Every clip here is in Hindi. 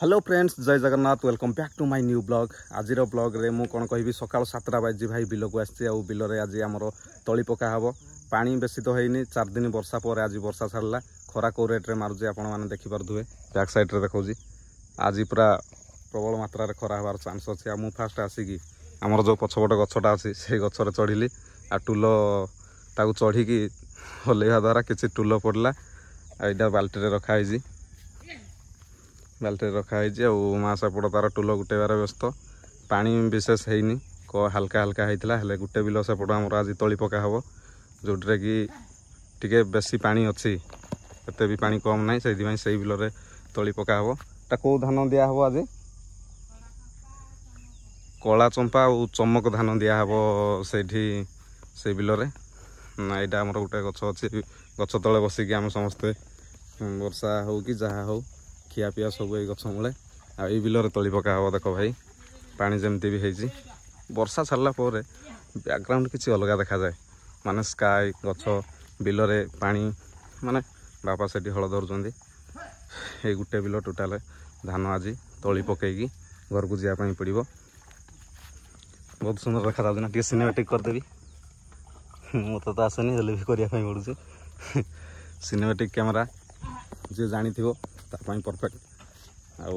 हेलो फ्रेंड्स, जय Jagannath. Welcome back to my new blog. आज ब्लॉग रे मु कौन कहि सकाल 7टा बाजी भाई बिल को आसी बिल रे आज आमर तली पका हम। पानी बेसी तो है 4 दिन वर्षा पर आज वर्षा छाड़ा। खरा को रेट रे मारुचे आपण मैंने देखिपे बैक साइड रे देखा आज पूरा प्रबल मात्रा खरा हबार चान्स अच्छे। मु फास्ट आसिकी आमर जो पछपट गछटा अच्छी से गचर चढ़िली आ टूल ताकू चढ़ी हल्ला द्वारा किसी टूल पड़ा आईटा बाल्टी रखाई बाल्टी रखाई माँ सेपट तार टूल गुटेबार व्यस्त। पानी विशेष है हल्का हल्का होता है गोटे बिल सेपट आमर आज तली पका हम जोटे कि टिके बेसी पानी अच्छी एत भी पानी कम ना से बिल रे तली पका हम। कौ धान दिया हम आज कला चंपा और चमक धान दिया हम से बिल रे ना। यहाँ आमर गोटे गछ अच्छी गछ तले बसिकी आम समस्ते वर्षा हो कि जहाँ हो खिया पिया सब ये गछ मूले आ बिल रे तली पका हम। देख भाई पानी जमती भी है वर्षा छाड़ा पर बैकग्राउंड किसी अलग देखा जाए माने स्काई गछ बिल रे पानी माने बापा से हल धरुंच। ये गोटे बिल टोटाल धान आज तली पकईकी घर को जावाई पड़ो। बहुत सुंदर देखा जाऊँ ना। सिनेमेटिक करदेवी मत तो आसेनी हेल्ले भी करने पड़ू। सिनेमेटिक कैमेरा जी जानी तापाई परफेक्ट आउ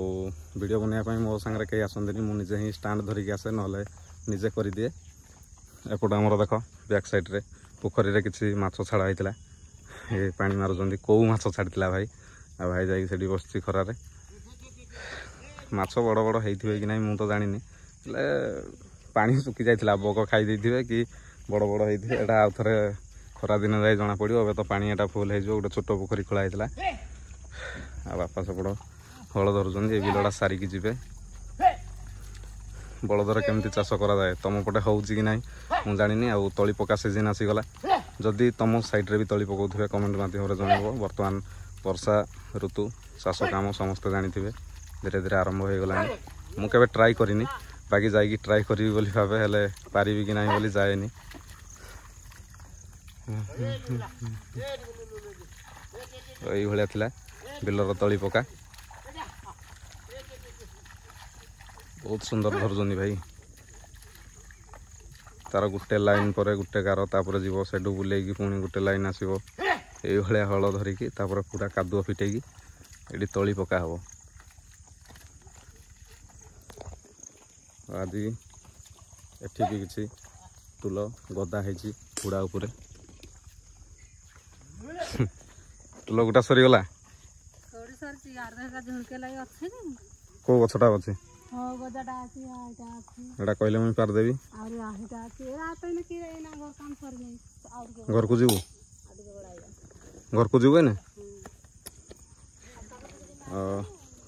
वीडियो बनवाई मो सांगे कहीं आसती मुझे ही स्टाण्ड धरिकी आसे ना निजे कर दिए। एपट आमर देख बैक साइड रे पोखरी रे किसी माछ छाड़ा होता ये पानी मारुंच कौ माछ छाड़ी भाई आ भाई जाकि बस खरारे माछ बड़ बड़ होते कि ना मुझे तो जानी पानी सुखी जाता बग खाई कि बड़ बड़ होते यहाँ आउ थे खरा दिन जाए जना पड़ो। अब तो पानी एटा फुल हो गोटे छोट पोखरी खोला होता आ बापा सेपट हल धरुंच। ये बिलटा सारिकी जीवे बलदर केमती चाष कराए तुम पटे हो कि ना मुझे जानी। आ तली पका सीजन आसीगला जदि तुम साइड रे भी तली पकाउथिबे कमेंट माध्यम जनइब। बर्तमान वर्षा ऋतु चाष काम समस्ते जानी धीरे धीरे आरंभ हो गला। मुझे ट्राई करिनी बाकी जाइए ट्राई करी बोली भावे हेले पारिबी कि नहीं बोली जाएनी। यही भाया थिला बिलर तली पका बहुत सुंदर धरुचंदी भाई। तार गोटे लाइन पर गोटे गार तापर जीव सेडू बुलेगी पुणी गोटे लाइन आसो ये हल धरिकी तापर पूरा कादुआ फिटेगी ये तली पका हम। आज एठी भी किसी टूल गदा है हुड़ा उपरे टूल गोटा सरीगला कौ गछटा अच्छे एटा कहले मुझे पारदेवी घर को जीव ना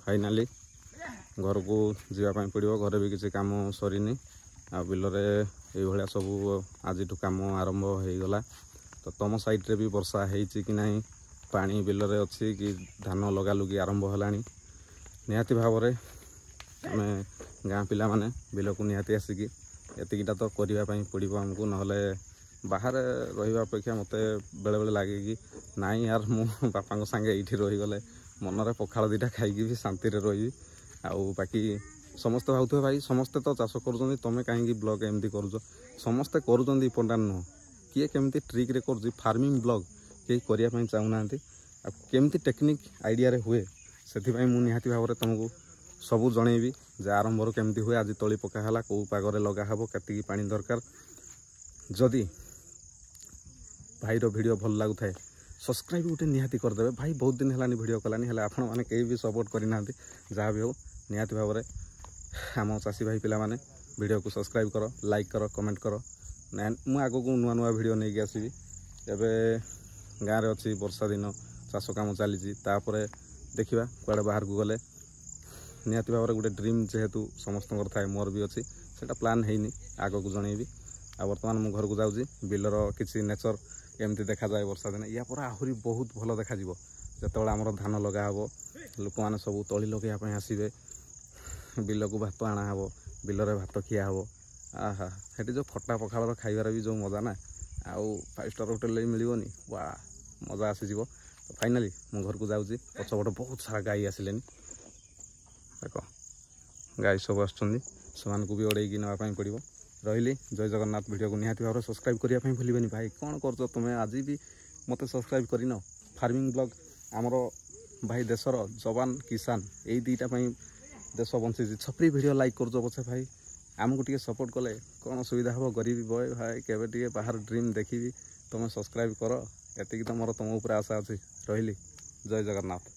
फाइनाली घर को जावाई पड़ो। घरे भी किसी काम सरीनी आ बिल ये सब आज कम आरंभ हो गला। तो तुम साइड रे भी वर्षा है कि ना पानी बिल रे अच्छी कि धान लगा लुगी आरंभ है निहाती भाव में आम गाँ पिला माने बिल को निहाती आसिकी एतिकीटा तो करने पड़ो आमको नहले बाहर रहा अपेक्षा मत बेले बेले लगे कि नाई यार मु बापा सांगे ये रहीगले मनरे पखाड़ दीटा खाई भी शांति रही। आउ बाकी समस्ते भावुवे भाई समस्ते तो चाष कर तुम कहीं ब्लॉग एमती कर समस्ते कर इम्पोर्टाट नुह किए केमती ट्रिक रे कर फार्मिंग ब्लॉग कहीं करने चाहूना केमती टेक्निक आइडिया रे हुए से निहाती भाव में तुमको सबू जनइबी जे आरंभ केमती हुए। आज तली पकाला कौ पागरे लगा हम केतिकी पानी दरकार। जदि भाईर वीडियो भल लगुए सब्सक्राइब गोटे निहाती करदे भाई। बहुत दिन है वीडियो कलानी हेल्ला आपण मैंने कहीं भी सपोर्ट करना जहाँ भी हो निहाती भाव में आम चाषी भाई पिला माने वीडियो को सब्सक्राइब कर लाइक कर कमेंट कर ना मुझे आग को नुआ नुआ वीडियो नहीं आसबि। एवं गाँव में अच्छी वर्षा दिन चाष कम चली देखा कुआड़े बाहर को गले निहाती भाव में गोटे ड्रीम जेहेतु समस्त थाए मोर भी अच्छी से प्लान है आग को जनइबी। आ बर्तमान मु घर को जाऊँगी बिलर किसी नेचर एमती देखा जाए वर्षा दिन या पर आहरी बहुत भल देखा जो आमर धान लगा हम लोक मैंने सब तली लगे आसवे बिल को भात आना हम बिल रे भात खिया हम आहा हेटी जो खटा पखाड़ खाइबार भी जो मजा ना आउ 5 स्टार होटेल मिलनी वाह मजा आसीज। तो फाइनाली मु घर को जाऊँगी पछपट बहुत सारा गाई आसिले देख गाई सब आसमानक भी ओडे नापी पड़ो रही जय जगन्नाथ वीडियो को निहाती भाव सब्सक्राइब करने भूलि भाई कौन कर तुम्हें आज भी मत सब्सक्राइब करन फार्मिंग ब्लॉग आमर भाई देशर जवान किसान यही दुईटा देश बंची छपरी वीडियो लाइक कर पछे भाई आमको टे सपोर्ट कले कौन सुविधा हम गरीबी बय भाई केवे बाहर ड्रीम देखी तुम सब्सक्राइब कर एति तो मोर तुम ऊपर आशा अच्छी रही जय जगन्नाथ।